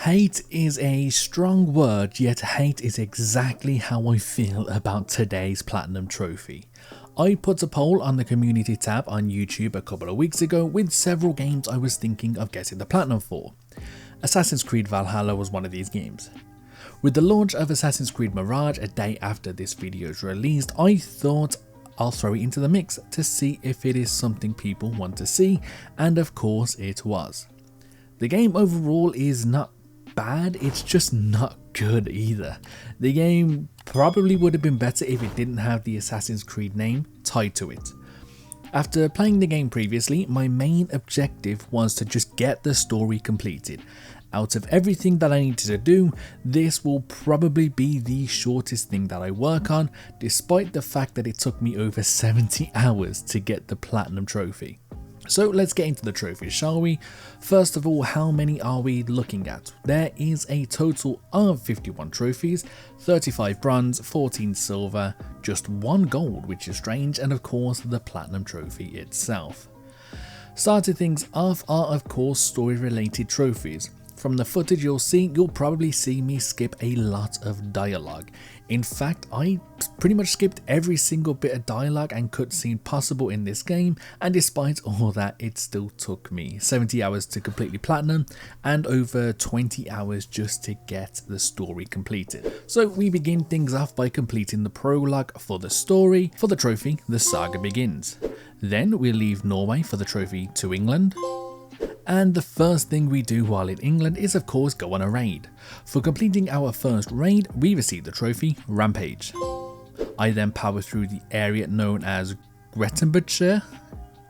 Hate is a strong word, yet hate is exactly how I feel about today's Platinum Trophy. I put a poll on the community tab on YouTube a couple of weeks ago with several games I was thinking of getting the Platinum for. Assassin's Creed Valhalla was one of these games. With the launch of Assassin's Creed Mirage a day after this video is released, I thought I'll throw it into the mix to see if it is something people want to see, and of course it was. The game overall is not bad, it's just not good either. The game probably would have been better if it didn't have the Assassin's Creed name tied to it. After playing the game previously, my main objective was to just get the story completed. Out of everything that I needed to do, this will probably be the shortest thing that I work on, despite the fact that it took me over 70 hours to get the Platinum Trophy. So let's get into the trophies, shall we? First of all, how many are we looking at? There is a total of 51 trophies, 35 bronze, 14 silver, just 1 gold, which is strange, and of course the Platinum Trophy itself. Starting things off are of course story related trophies. From the footage you'll probably see me skip a lot of dialogue. In fact, I pretty much skipped every single bit of dialogue and cutscene possible in this game, and despite all that, it still took me 70 hours to completely platinum and over 20 hours just to get the story completed. So we begin things off by completing the prologue for the story. For the trophy, the saga begins. Then we leave Norway for the trophy to England. And the first thing we do while in England is of course go on a raid. For completing our first raid, we receive the trophy Rampage. I then power through the area known as Grethenburgshire.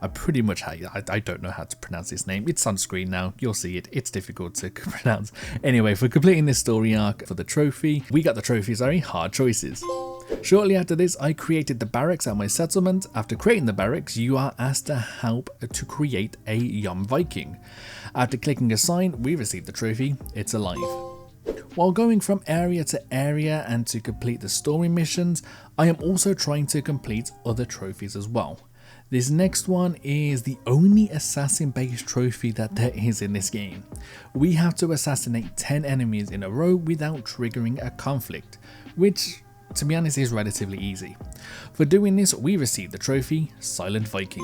I don't know how to pronounce this name. It's on screen now, you'll see it, it's difficult to pronounce. Anyway, for completing this story arc for the trophy, we got the trophy, Hard Choices. Shortly after this, I created the barracks at my settlement. After creating the barracks, you are asked to help to create a young Viking. After clicking assign, we receive the trophy, It's Alive. While going from area to area and to complete the story missions, I am also trying to complete other trophies as well. This next one is the only assassin based trophy that there is in this game. We have to assassinate 10 enemies in a row without triggering a conflict, which to be honest is relatively easy. For doing this, we receive the trophy Silent Viking.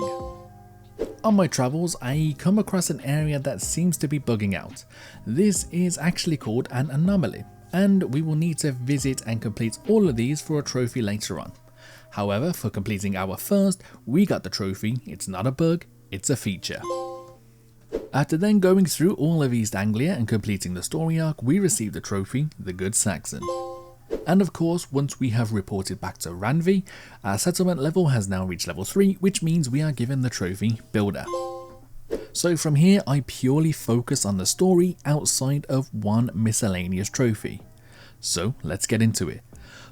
On my travels, I come across an area that seems to be bugging out. This is actually called an anomaly, and we will need to visit and complete all of these for a trophy later on. However, for completing our first, we got the trophy It's Not a Bug, It's a Feature. After then going through all of East Anglia and completing the story arc, we receive the trophy The Good Saxon. And of course, once we have reported back to Ranvi, our settlement level has now reached level 3, which means we are given the trophy Builder. So from here, I purely focus on the story outside of one miscellaneous trophy. So let's get into it.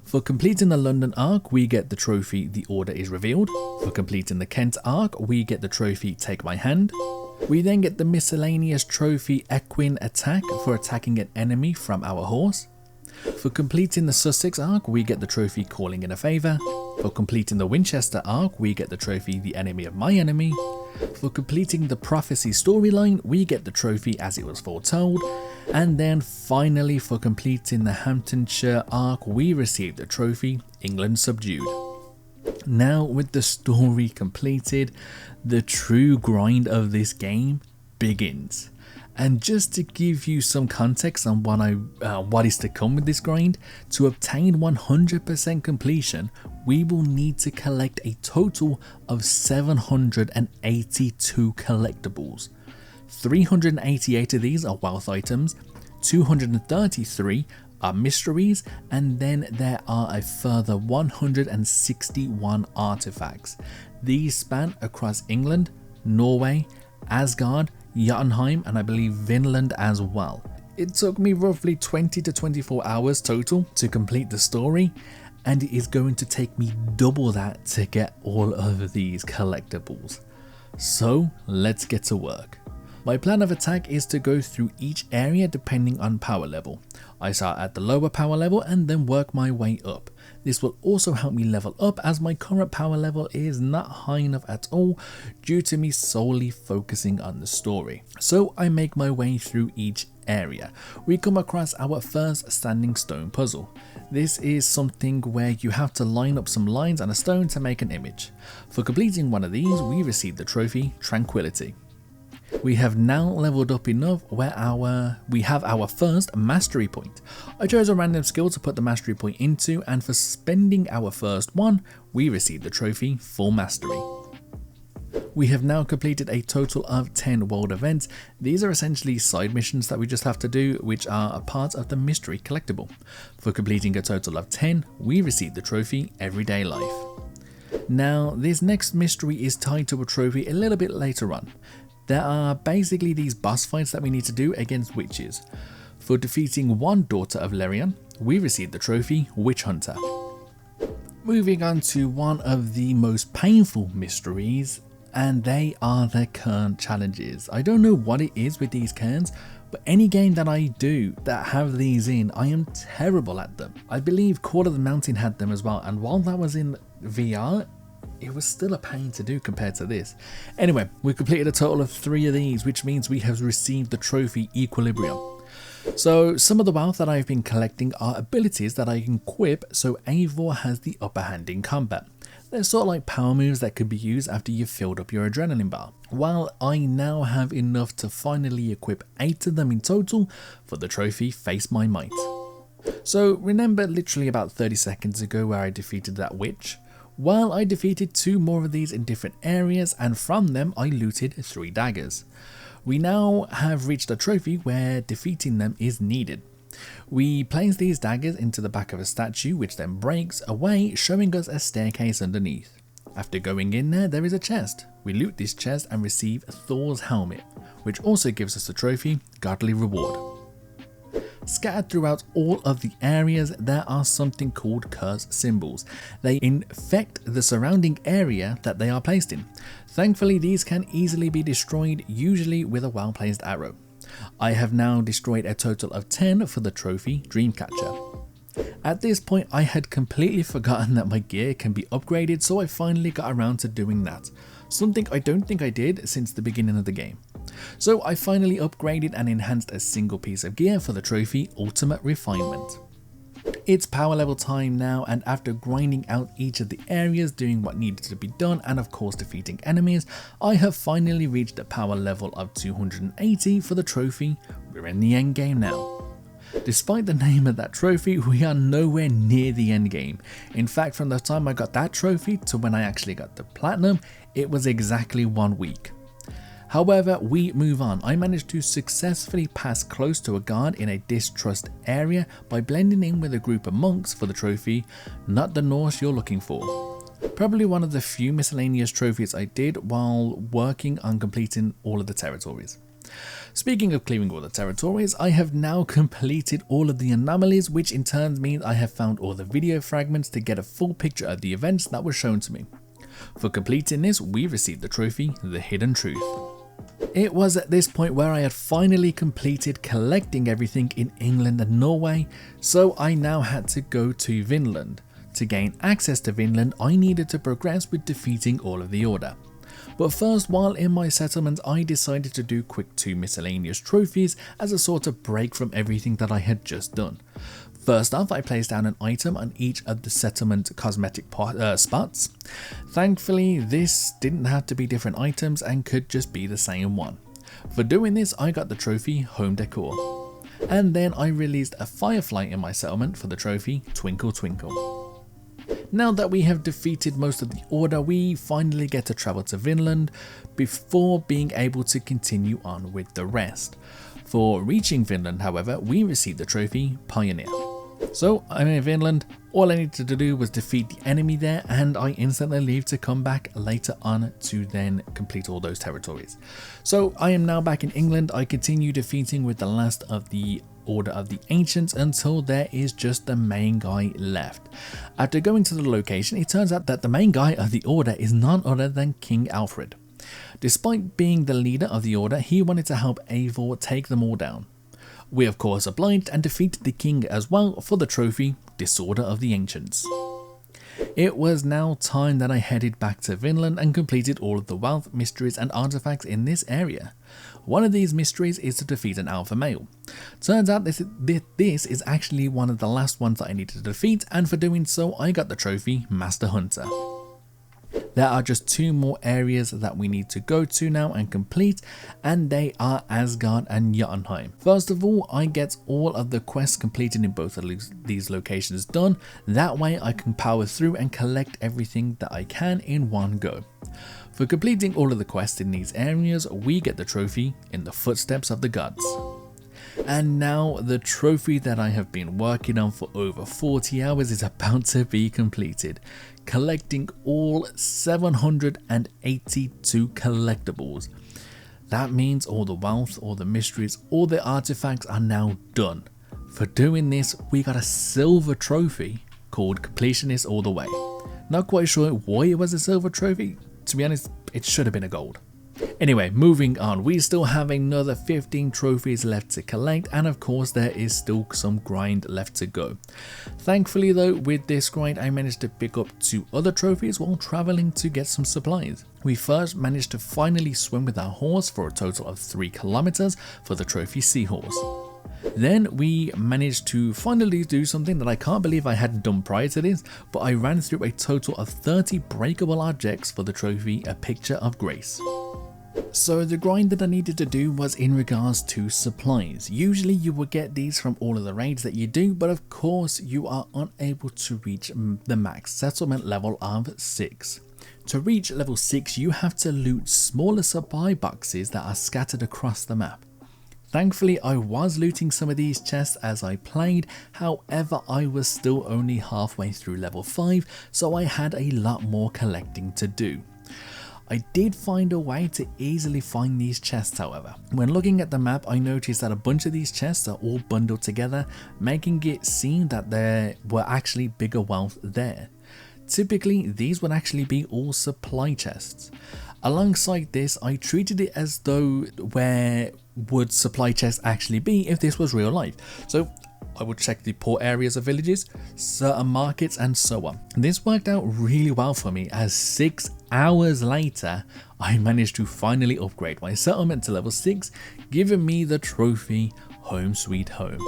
For completing the London arc, we get the trophy The Order is Revealed. For completing the Kent arc, we get the trophy Take My Hand. We then get the miscellaneous trophy Equine Attack for attacking an enemy from our horse. For completing the Sussex arc, we get the trophy Calling in a Favour. For completing the Winchester arc, we get the trophy The Enemy of My Enemy. For completing the Prophecy storyline, we get the trophy As It Was Foretold. And then finally, for completing the Hamptonshire arc, we receive the trophy England Subdued. Now with the story completed, the true grind of this game begins. And just to give you some context on what is to come with this grind, to obtain 100% completion, we will need to collect a total of 782 collectibles. 388 of these are wealth items, 233 are mysteries, and then there are a further 161 artifacts. These span across England, Norway, Asgard, Jotunheim, and I believe Vinland as well. It took me roughly 20 to 24 hours total to complete the story, and it is going to take me double that to get all of these collectibles. So let's get to work. My plan of attack is to go through each area depending on power level. I start at the lower power level and then work my way up. This will also help me level up as my current power level is not high enough at all due to me solely focusing on the story. So I make my way through each area, we come across our first standing stone puzzle. This is something where you have to line up some lines on a stone to make an image. For completing one of these, we receive the trophy Tranquility. We have now leveled up enough where we have our first mastery point. I chose a random skill to put the mastery point into, and for spending our first one, we received the trophy Full Mastery. We have now completed a total of 10 world events. These are essentially side missions that we just have to do, which are a part of the mystery collectible. For completing a total of 10, we received the trophy Everyday Life. Now, this next mystery is tied to a trophy a little bit later on. There are basically these boss fights that we need to do against witches. For defeating one daughter of Lerion, we received the trophy Witch Hunter. Moving on to one of the most painful mysteries, and they are the cairn challenges. I don't know what it is with these cairns, but any game that I do that have these in, I am terrible at them. I believe Call of the Mountain had them as well, and while that was in VR, it was still a pain to do compared to this. Anyway, we completed a total of 3 of these, which means we have received the trophy Equilibrium. So some of the wealth that I've been collecting are abilities that I can equip so Eivor has the upper hand in combat. They're sort of like power moves that could be used after you've filled up your adrenaline bar. While I now have enough to finally equip 8 of them in total for the trophy Face My Might. So remember literally about 30 seconds ago where I defeated that witch? Well, I defeated 2 more of these in different areas, and from them I looted 3 daggers. We now have reached a trophy where defeating them is needed. We place these daggers into the back of a statue, which then breaks away, showing us a staircase underneath. After going in there is a chest. We loot this chest and receive Thor's helmet, which also gives us the trophy Godly Reward. Scattered throughout all of the areas, there are something called curse symbols. They infect the surrounding area that they are placed in. Thankfully, these can easily be destroyed, usually with a well-placed arrow. I have now destroyed a total of 10 for the trophy Dreamcatcher. At this point, I had completely forgotten that my gear can be upgraded, so I finally got around to doing that. Something I don't think I did since the beginning of the game. So I finally upgraded and enhanced a single piece of gear for the trophy Ultimate Refinement. It's power level time now, and after grinding out each of the areas, doing what needed to be done, and of course defeating enemies, I have finally reached a power level of 280 for the trophy. We're in the end game now. Despite the name of that trophy, we are nowhere near the end game. In fact, from the time I got that trophy to when I actually got the platinum, it was exactly 1 week. However, we move on. I managed to successfully pass close to a guard in a distrust area by blending in with a group of monks for the trophy Not the Norse You're Looking For. Probably one of the few miscellaneous trophies I did while working on completing all of the territories. Speaking of clearing all the territories, I have now completed all of the anomalies, which in turn means I have found all the video fragments to get a full picture of the events that were shown to me. For completing this, we received the trophy The Hidden Truth. It was at this point where I had finally completed collecting everything in England and Norway, so I now had to go to Vinland. To gain access to Vinland, I needed to progress with defeating all of the Order. But first, while in my settlement, I decided to do quick 2 miscellaneous trophies as a sort of break from everything that I had just done. First off, I placed down an item on each of the settlement cosmetic spots. Thankfully, this didn't have to be different items and could just be the same one. For doing this, I got the trophy Home Decor. And then I released a firefly in my settlement for the trophy Twinkle Twinkle. Now that we have defeated most of the Order, we finally get to travel to Vinland before being able to continue on with the rest. For reaching Vinland, however, we received the trophy Pioneer. So I'm in Vinland, all I needed to do was defeat the enemy there, and I instantly leave to come back later on to then complete all those territories. So I am now back in England. I continue defeating with the last of the Order of the Ancients until there is just the main guy left. After going to the location, it turns out that the main guy of the Order is none other than King Alfred. Despite being the leader of the Order, he wanted to help Eivor take them all down. We of course obliged and defeated the king as well for the trophy Disorder of the Ancients. It was now time that I headed back to Vinland and completed all of the wealth, mysteries and artifacts in this area. One of these mysteries is to defeat an alpha male. Turns out this is actually one of the last ones that I needed to defeat, and for doing so I got the trophy Master Hunter. There are just 2 more areas that we need to go to now and complete, and they are Asgard and Jotunheim. First of all, I get all of the quests completed in both of these locations done. That way I can power through and collect everything that I can in one go. For completing all of the quests in these areas, we get the trophy In the Footsteps of the Gods. And now the trophy that I have been working on for over 40 hours is about to be completed, collecting all 782 collectibles. That means all the wealth, all the mysteries, all the artifacts are now done. For doing this, we got a silver trophy called Completionist All the Way. Not quite sure why it was a silver trophy. To be honest, it should have been a gold. Anyway, moving on, we still have another 15 trophies left to collect, and of course there is still some grind left to go. Thankfully though, with this grind I managed to pick up 2 other trophies while travelling to get some supplies. We first managed to finally swim with our horse for a total of 3 kilometers for the trophy Seahorse. Then we managed to finally do something that I can't believe I hadn't done prior to this, but I ran through a total of 30 breakable objects for the trophy A Picture of Grace. So the grind that I needed to do was in regards to supplies. Usually you will get these from all of the raids that you do, but of course you are unable to reach the max settlement level of 6. To reach level 6 you have to loot smaller supply boxes that are scattered across the map. Thankfully I was looting some of these chests as I played, however I was still only halfway through level 5, so I had a lot more collecting to do. I did find a way to easily find these chests however. When looking at the map I noticed that a bunch of these chests are all bundled together, making it seem that there were actually bigger wealth there. Typically these would actually be all supply chests. Alongside this, I treated it as though where would supply chests actually be if this was real life. So I would check the poor areas of villages, certain markets and so on. This worked out really well for me as 6 hours later I managed to finally upgrade my settlement to level 6, giving me the trophy Home Sweet Home.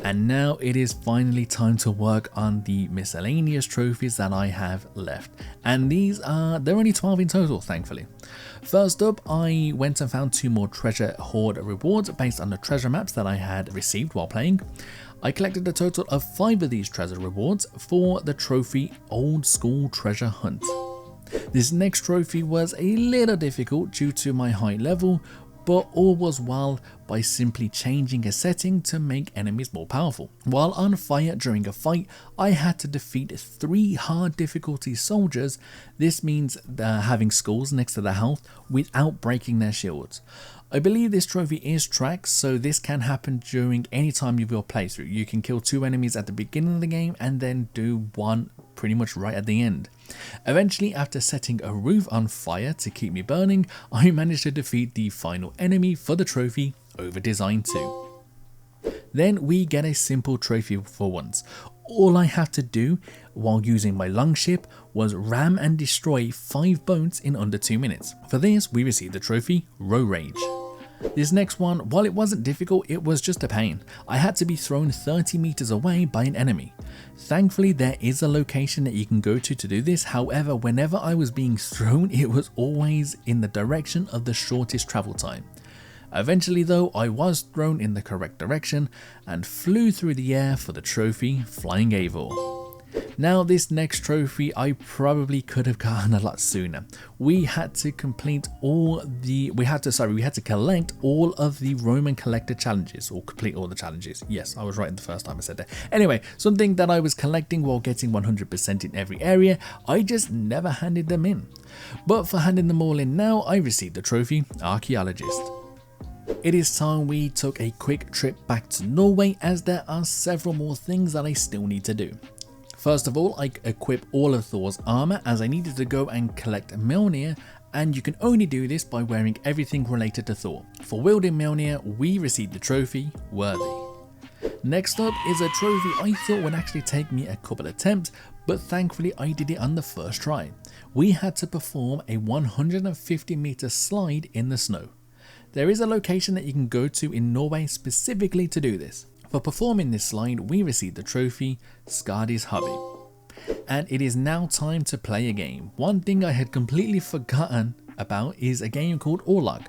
And now it is finally time to work on the miscellaneous trophies that I have left. And they're only 12 in total, thankfully. First up, I went and found 2 more treasure hoard rewards based on the treasure maps that I had received while playing. I collected a total of 5 of these treasure rewards for the trophy Old School Treasure Hunt. This next trophy was a little difficult due to my high level, but all was well by simply changing a setting to make enemies more powerful. While on fire during a fight, I had to defeat 3 hard difficulty soldiers. This means having skulls next to their health without breaking their shields. I believe this trophy is tracked, so this can happen during any time of your playthrough. You can kill 2 enemies at the beginning of the game and then do 1 pretty much right at the end. Eventually, after setting a roof on fire to keep me burning, I managed to defeat the final enemy for the trophy Over Design 2. Then we get a simple trophy for once. All I have to do while using my longship was ram and destroy 5 boats in under 2 minutes. For this, we received the trophy Row Rage. This next one, while it wasn't difficult, it was just a pain. I had to be thrown 30 meters away by an enemy. Thankfully, there is a location that you can go to do this. However, whenever I was being thrown, it was always in the direction of the shortest travel time. Eventually though, I was thrown in the correct direction and flew through the air for the trophy Flying Eivor. Now this next trophy I probably could have gotten a lot sooner. We had to collect all of the Roman collector challenges, or complete all the challenges. Yes, I was right the first time I said that. Anyway, something that I was collecting while getting 100% in every area, I just never handed them in. But for handing them all in now, I received the trophy Archaeologist. It is time we took a quick trip back to Norway as there are several more things that I still need to do. First of all, I equip all of Thor's armor as I needed to go and collect Mjolnir, and you can only do this by wearing everything related to Thor. For wielding Mjolnir, we received the trophy Worthy. Next up is a trophy I thought would actually take me a couple attempts, but thankfully I did it on the first try. We had to perform a 150-meter slide in the snow. There is a location that you can go to in Norway specifically to do this. For performing this slide, we received the trophy Skadi's Hobby. And it is now time to play a game. One thing I had completely forgotten about is a game called Orlog.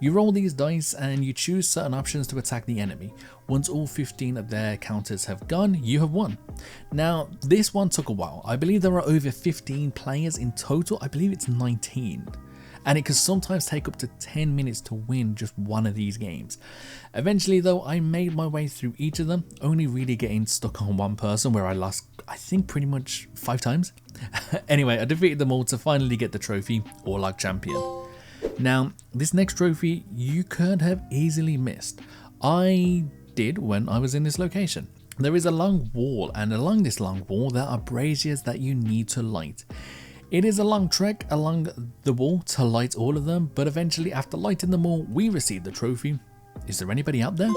You roll these dice and you choose certain options to attack the enemy. Once all 15 of their counters have gone, you have won. Now, this one took a while. I believe there are over 15 players in total. I believe it's 19. And it can sometimes take up to 10 minutes to win just one of these games. Eventually though, I made my way through each of them, only really getting stuck on one person where I lost, I think, pretty much 5 times. Anyway, I defeated them all to finally get the trophy, Orlog Champion. Now, this next trophy you could have easily missed. I did when I was in this location. There is a long wall, and along this long wall there are braziers that you need to light. It is a long trek along the wall to light all of them, but eventually after lighting them all, we received the trophy. Is there anybody out there?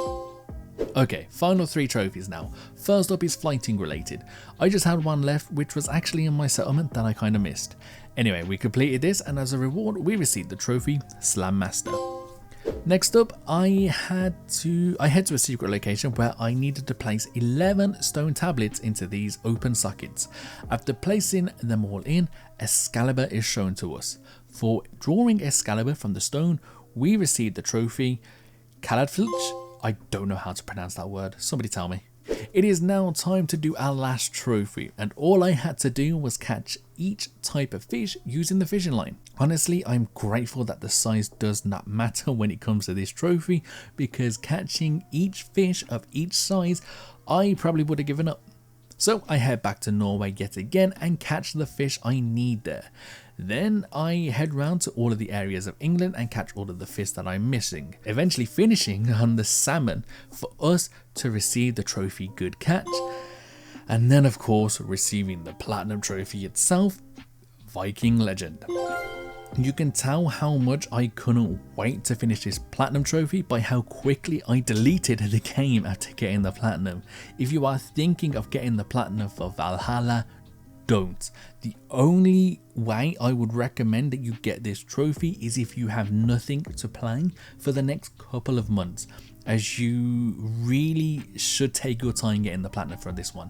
Okay, final 3 trophies now. First up is fighting related. I just had one left, which was actually in my settlement that I kind of missed. Anyway, we completed this, and as a reward, we received the trophy Slam Master. Next up, I head to a secret location where I needed to place 11 stone tablets into these open sockets. After placing them all in, Excalibur is shown to us. For drawing Excalibur from the stone, we received the trophy Caladfilch. I don't know how to pronounce that word, somebody tell me. It is now time to do our last trophy, and all I had to do was catch each type of fish using the fishing line. Honestly, I'm grateful that the size does not matter when it comes to this trophy, because catching each fish of each size, I probably would have given up. So I head back to Norway yet again and catch the fish I need there. Then I head round to all of the areas of England and catch all of the fish that I'm missing, eventually finishing on the salmon for us to receive the trophy Good Catch, and then of course receiving the platinum trophy itself, Viking Legend. You can tell how much I couldn't wait to finish this platinum trophy by how quickly I deleted the game after getting the platinum. If you are thinking of getting the platinum for Valhalla, don't. The only way I would recommend that you get this trophy is if you have nothing to play for the next couple of months, as you really should take your time getting the platinum for this one.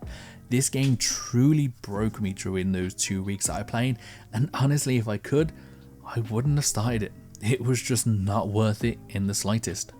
This game truly broke me during those 2 weeks that I played, and honestly, if I could, I wouldn't have started it. It was just not worth it in the slightest.